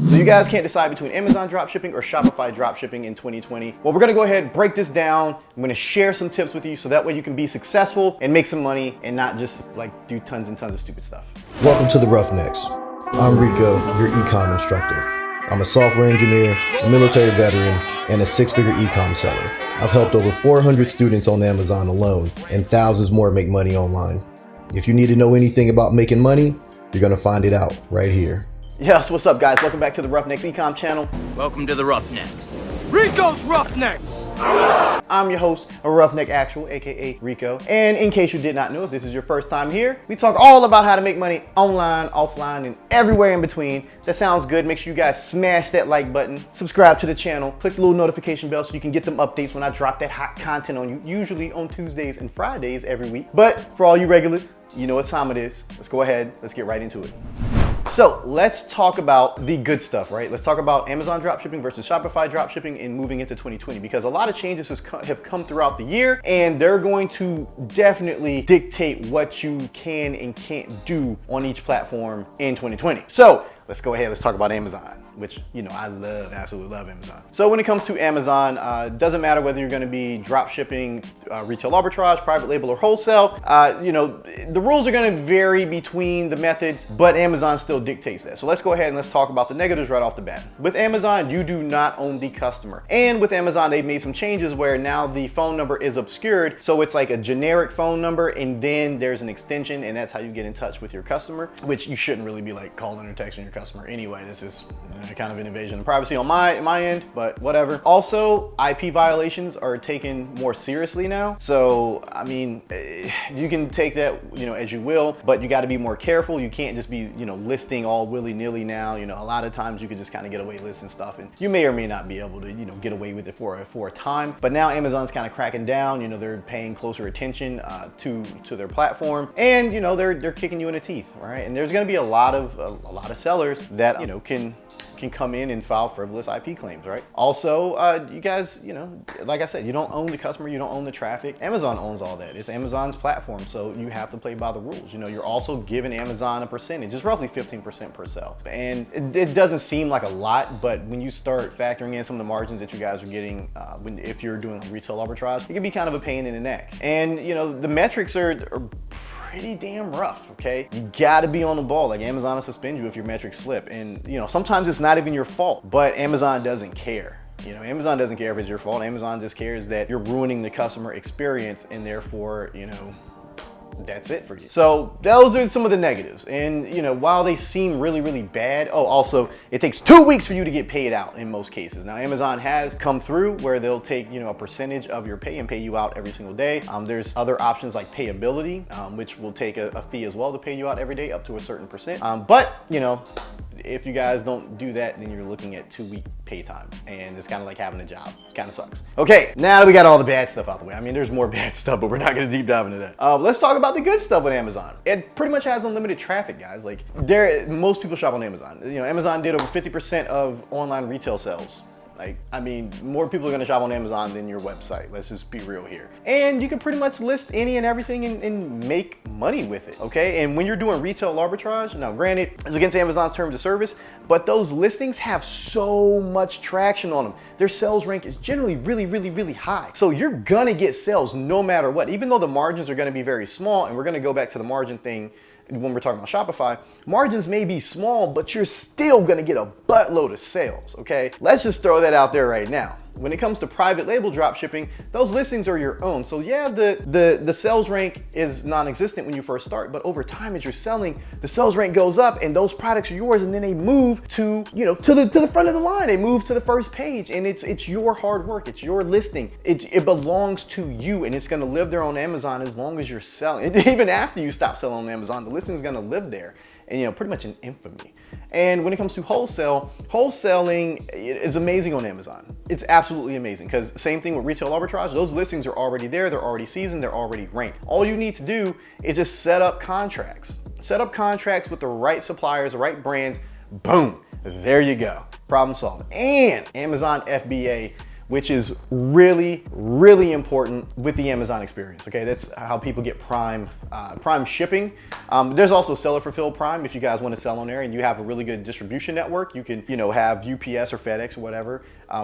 So you guys can't decide between Amazon dropshipping or Shopify dropshipping in 2020. Well, we're gonna go ahead and break this down. I'm gonna share some tips with you so that way you can be successful and make some money and not just like do tons and tons of stupid stuff. Welcome to the Roughnecks. I'm Rico, your ecom instructor. I'm a software engineer, a military veteran, and a six-figure ecom seller. I've helped over 400 students on Amazon alone, and thousands more make money online. If you need to know anything about making money, you're gonna find it out right here. Yes, what's up guys? Welcome back to the Roughnecks Ecom channel. Welcome to the Roughnecks. Rico's Roughnecks! I'm your host, 𝗙𝗥𝗘𝗘, aka Rico. And in case you did not know, if this is your first time here, we talk all about how to make money online, offline, and everywhere in between. That sounds good. Make sure you guys smash that like button, subscribe to the channel, click the little notification bell so you can get them updates when I drop that hot content on you, usually on Tuesdays and Fridays every week. But for all you regulars, you know what time it is. Let's go ahead, let's get right into it. So let's talk about the good stuff, right? Let's talk about Amazon dropshipping versus Shopify dropshipping and moving into 2020, because a lot of changes have come throughout the year and they're going to definitely dictate what you can and can't do on each platform in 2020. So let's go ahead, let's talk about Amazon, which, you know, I love, absolutely love Amazon. So when it comes to Amazon, doesn't matter whether you're gonna be drop shipping, retail arbitrage, private label, or wholesale, you know, the rules are gonna vary between the methods, but Amazon still dictates that. So let's go ahead and let's talk about the negatives right off the bat. With Amazon, you do not own the customer. And with Amazon, they've made some changes where now the phone number is obscured. So it's like a generic phone number, and then there's an extension, and that's how you get in touch with your customer, which you shouldn't really be like calling or texting your customer anyway. This is kind of an invasion of privacy on my end, but whatever. Also, IP violations are taken more seriously now. So, I mean, you can take that, you know, as you will, but you got to be more careful. You can't just be, you know, listing all willy-nilly now. You know, a lot of times you could just kind of get away listing stuff, and you may or may not be able to, you know, get away with it for a time. But now Amazon's kind of cracking down. You know, they're paying closer attention to their platform, and you know, they're kicking you in the teeth, right? And there's going to be a lot of sellers that, you know, can come in and file frivolous IP claims, right? Also, you guys, you know, like I said, you don't own the customer, you don't own the traffic. Amazon owns all that. It's Amazon's platform, so you have to play by the rules. You know, you're also giving Amazon a percentage. It's roughly 15% per sale. And it doesn't seem like a lot, but when you start factoring in some of the margins that you guys are getting, if you're doing retail arbitrage, it can be kind of a pain in the neck. And, you know, the metrics are pretty damn rough, okay? You gotta be on the ball. Like, Amazon will suspend you if your metrics slip. And, you know, sometimes it's not even your fault, but Amazon doesn't care. You know, Amazon doesn't care if it's your fault. Amazon just cares that you're ruining the customer experience, and therefore, you know, that's it for you. So those are some of the negatives. And, you know, while they seem really, really bad, also it takes 2 weeks for you to get paid out in most cases. Now, Amazon has come through where they'll take, you know, a percentage of your pay and pay you out every single day. There's other options like payability, which will take a fee as well to pay you out every day up to a certain percent. But, you know, if you guys don't do that, then you're looking at 2 week pay time, and it's kind of like having a job. It kind of sucks. Okay, now that we got all the bad stuff out the way, I mean, there's more bad stuff, but we're not gonna deep dive into that. Let's talk about the good stuff with Amazon. It pretty much has unlimited traffic, guys. Like, most people shop on Amazon. You know, Amazon did over 50% of online retail sales. Like, I mean, more people are gonna shop on Amazon than your website. Let's just be real here. And you can pretty much list any and everything and make money with it, okay? And when you're doing retail arbitrage, now granted, it's against Amazon's terms of service, but those listings have so much traction on them. Their sales rank is generally really, really, really high. So you're gonna get sales no matter what, even though the margins are gonna be very small, and we're gonna go back to the margin thing when we're talking about Shopify. Margins may be small, but you're still gonna get a buttload of sales, okay? Let's just throw that out there right now. When it comes to private label drop shipping, those listings are your own. So yeah, the sales rank is non-existent when you first start, but over time as you're selling, the sales rank goes up and those products are yours, and then they move to, you know, to the front of the line. They move to the first page, and it's your hard work, it's your listing. It belongs to you, and it's gonna live there on Amazon as long as you're selling. And even after you stop selling on Amazon, the listing is gonna live there, and, you know, pretty much in infamy. And when it comes to wholesale, wholesaling is amazing on Amazon. It's absolutely amazing, because same thing with retail arbitrage. Those listings are already there, they're already seasoned, they're already ranked. All you need to do is just set up contracts. Set up contracts with the right suppliers, the right brands. Boom, there you go. Problem solved. And Amazon FBA which is really, really important with the Amazon experience. Okay, that's how people get Prime shipping. There's also seller fulfilled Prime. If you guys want to sell on there and you have a really good distribution network, you can, have UPS or FedEx or whatever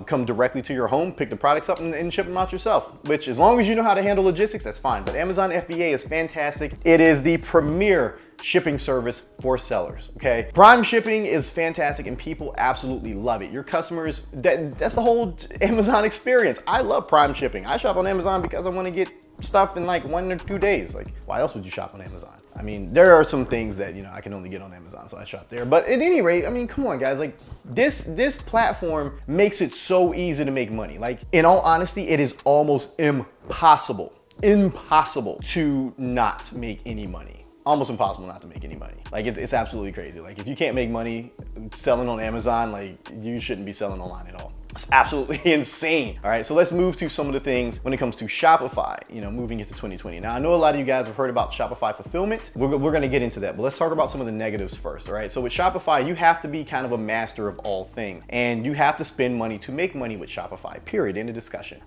come directly to your home, pick the products up and ship them out yourself, which as long as you know how to handle logistics, that's fine. But Amazon FBA is fantastic. It is the premier shipping service for sellers. Okay, Prime shipping is fantastic and people absolutely love it. Your customers, that's the whole Amazon experience. I love Prime shipping. I shop on Amazon because I want to get stuff in like 1 or 2 days. Like, why else would you shop on Amazon? I mean, there are some things that, I can only get on Amazon, so I shop there. But at any rate, I mean, come on guys, like this platform makes it so easy to make money. Like, in all honesty, it is almost impossible to not make any money. Almost impossible not to make any money. Like, it's absolutely crazy. Like, if you can't make money selling on Amazon, like, you shouldn't be selling online at all. It's absolutely insane. All right, so let's move to some of the things when it comes to Shopify, moving into 2020. Now, I know a lot of you guys have heard about Shopify fulfillment. We're gonna get into that, but let's talk about some of the negatives first, all right? So with Shopify, you have to be kind of a master of all things, and you have to spend money to make money with Shopify, period, end of discussion.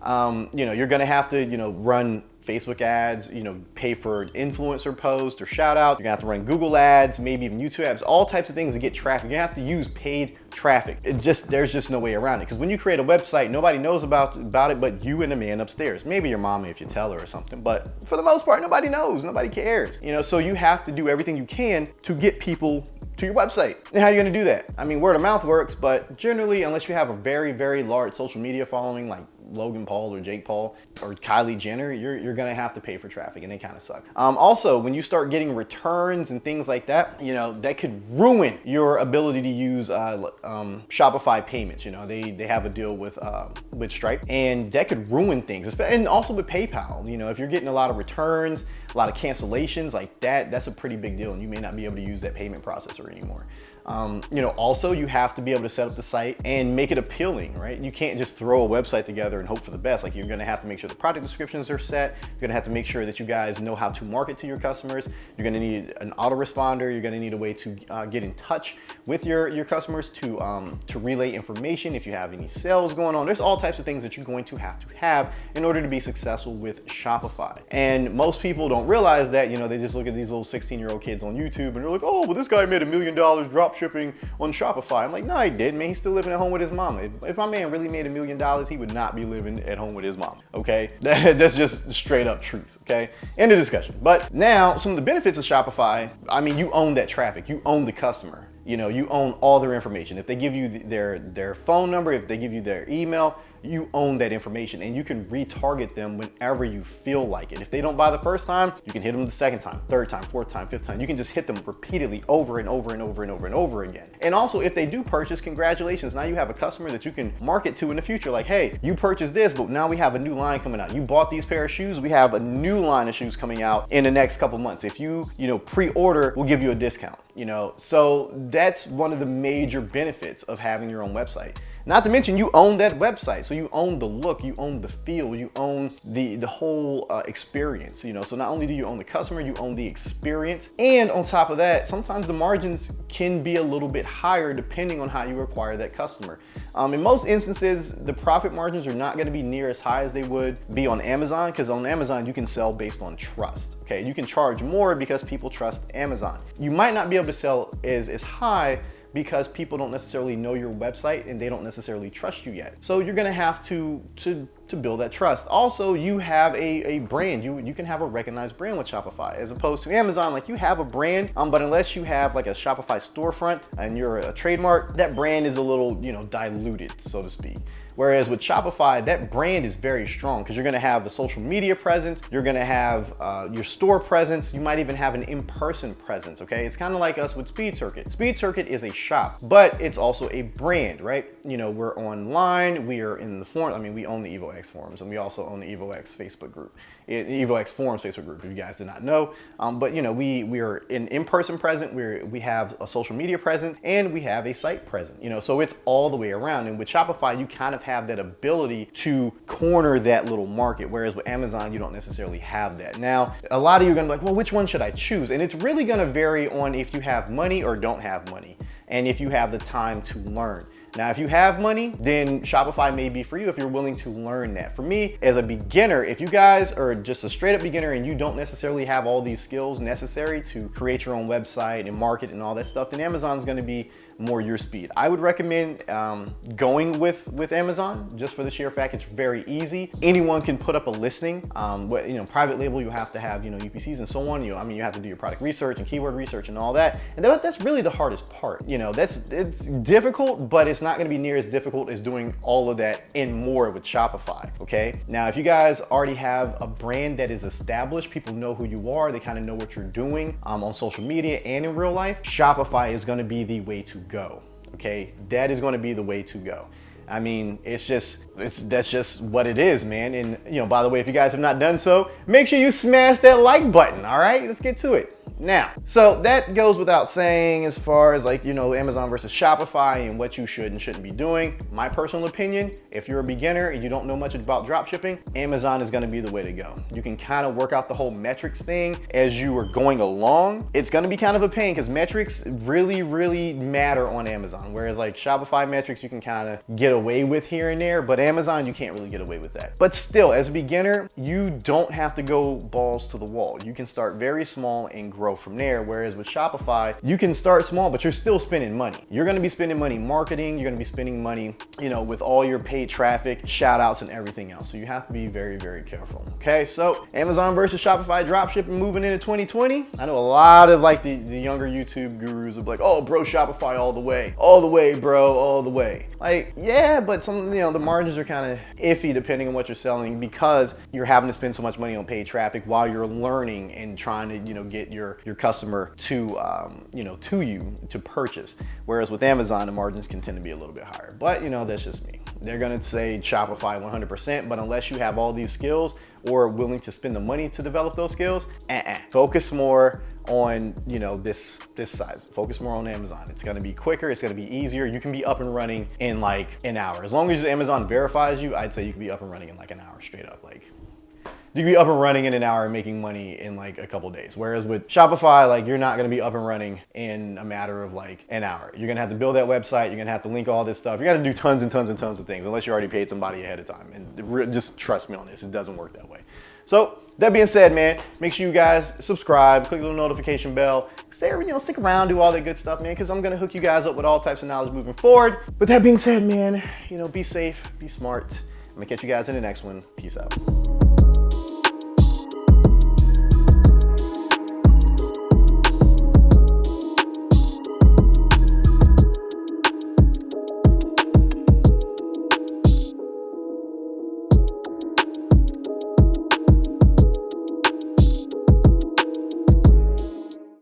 You're gonna have to, run Facebook ads, pay for influencer posts or shout outs. You're gonna have to run Google ads, maybe even YouTube ads, all types of things to get traffic. You're gonna have to use paid traffic. There's just no way around it. Because when you create a website, nobody knows about it but you and the man upstairs. Maybe your mama if you tell her or something, but for the most part, nobody knows, nobody cares. So you have to do everything you can to get people to your website. And how are you gonna do that? I mean, word of mouth works, but generally, unless you have a very, very large social media following like Logan Paul or Jake Paul or Kylie Jenner, you're gonna have to pay for traffic, and they kind of suck. Also, when you start getting returns and things like that, that could ruin your ability to use Shopify payments. They have a deal with Stripe, and that could ruin things. And also with PayPal, if you're getting a lot of returns, a lot of cancellations like that's a pretty big deal, and you may not be able to use that payment processor anymore. Also you have to be able to set up the site and make it appealing, right? You can't just throw a website together and hope for the best. Like, you're gonna have to make sure the product descriptions are set. You're gonna have to make sure that you guys know how to market to your customers. You're gonna need an autoresponder. You're gonna need a way to get in touch with your customers to relay information if you have any sales going on. There's all types of things that you're going to have in order to be successful with Shopify. And most people don't realize that, they just look at these little 16-year-old kids on YouTube and they're like, oh, well, this guy made $1 million drop shipping on Shopify. I'm like, no, he didn't, man. He's still living at home with his mama. If my man really made $1 million, he would not be living at home with his mom. Okay, that's just straight up truth. Okay, end of discussion. But now, some of the benefits of Shopify, I mean, you own that traffic, you own the customer. You own all their information. If they give you their phone number, if they give you their email, you own that information, and you can retarget them whenever you feel like it. If they don't buy the first time, you can hit them the second time, third time, fourth time, fifth time. You can just hit them repeatedly over and over and over and over and over again. And also, if they do purchase, congratulations. Now you have a customer that you can market to in the future. Like, hey, you purchased this, but now we have a new line coming out. You bought these pair of shoes. We have a new line of shoes coming out in the next couple months. If you pre-order, we'll give you a discount. So that's one of the major benefits of having your own website. Not to mention, you own that website. So you own the look, you own the feel, you own the whole experience, So not only do you own the customer, you own the experience. And on top of that, sometimes the margins can be a little bit higher depending on how you acquire that customer. In most instances, the profit margins are not gonna be near as high as they would be on Amazon, because on Amazon, you can sell based on trust. Okay, you can charge more because people trust Amazon. You might not be able to sell as high because people don't necessarily know your website and they don't necessarily trust you yet. So you're gonna have to build that trust. Also, you have a brand. You can have a recognized brand with Shopify, as opposed to Amazon. Like, you have a brand, but unless you have like a Shopify storefront and you're a trademark, that brand is a little, diluted, so to speak. Whereas with Shopify, that brand is very strong because you're gonna have the social media presence, you're gonna have your store presence, you might even have an in-person presence, okay? It's kind of like us with Speed Circuit. Speed Circuit is a shop, but it's also a brand, right? We're online, we are in the forum. I mean, we own the EvoX forums, and we also own the EvoX Facebook group. EvoX forums Facebook group, if you guys did not know. But we are an in-person present, we have a social media presence, and we have a site present, so it's all the way around. And with Shopify, you kind of have that ability to corner that little market, whereas with Amazon, you don't necessarily have that. Now, a lot of you are gonna be like, well, which one should I choose? And it's really gonna vary on if you have money or don't have money, and if you have the time to learn. Now, if you have money, then Shopify may be for you if you're willing to learn that. For me, as a beginner, if you guys are just a straight up beginner and you don't necessarily have all these skills necessary to create your own website and market and all that stuff, then Amazon's gonna be more your speed. I would recommend going with Amazon just for the sheer fact it's very easy. Anyone can put up a listing. Private label, you have to have UPCs and so on. You have to do your product research and keyword research and all that. And that's really the hardest part. It's difficult, but it's not going to be near as difficult as doing all of that and more with Shopify. Okay. Now, if you guys already have a brand that is established, people know who you are. They kind of know what you're doing on social media and in real life. Shopify is going to be the way to go. Okay, that is going to be the way to go. I mean, that's just what it is, man. And by the way, if you guys have not done so, make sure you smash that like button. All right, let's get to it. Now, so that goes without saying as far as Amazon versus Shopify and what you should and shouldn't be doing. My personal opinion, if you're a beginner and you don't know much about dropshipping, Amazon is gonna be the way to go. You can kind of work out the whole metrics thing as you are going along. It's gonna be kind of a pain because metrics really, really matter on Amazon. Whereas like Shopify metrics, you can kind of get away with here and there, but Amazon, you can't really get away with that. But still, as a beginner, you don't have to go balls to the wall. You can start very small and grow from there. Whereas with Shopify, you can start small, but you're still spending money. You're going to be spending money marketing. You're going to be spending money, with all your paid traffic, shout outs and everything else. So you have to be very, very careful. Okay. So Amazon versus Shopify dropshipping moving into 2020. I know a lot of the younger YouTube gurus are like, oh bro, Shopify all the way, bro, all the way. Like, yeah, but the margins are kind of iffy depending on what you're selling because you're having to spend so much money on paid traffic while you're learning and trying to, get your customer to you to purchase. Whereas with Amazon, the margins can tend to be a little bit higher. But that's just me. They're gonna say Shopify 100%, but unless you have all these skills or willing to spend the money to develop those skills, focus more on this size. Focus more on Amazon. It's gonna be quicker. It's gonna be easier. You can be up and running in like an hour. As long as Amazon verifies you, I'd say you can be up and running in like an hour straight up. You can be up and running in an hour and making money in like a couple days. Whereas with Shopify, you're not gonna be up and running in a matter of like an hour. You're gonna have to build that website. You're gonna have to link all this stuff. You gotta do tons and tons and tons of things unless you already paid somebody ahead of time. And just trust me on this, it doesn't work that way. So that being said, man, make sure you guys subscribe, click the little notification bell, stick around, do all that good stuff, man, because I'm gonna hook you guys up with all types of knowledge moving forward. But that being said, man, be safe, be smart. I'm gonna catch you guys in the next one. Peace out.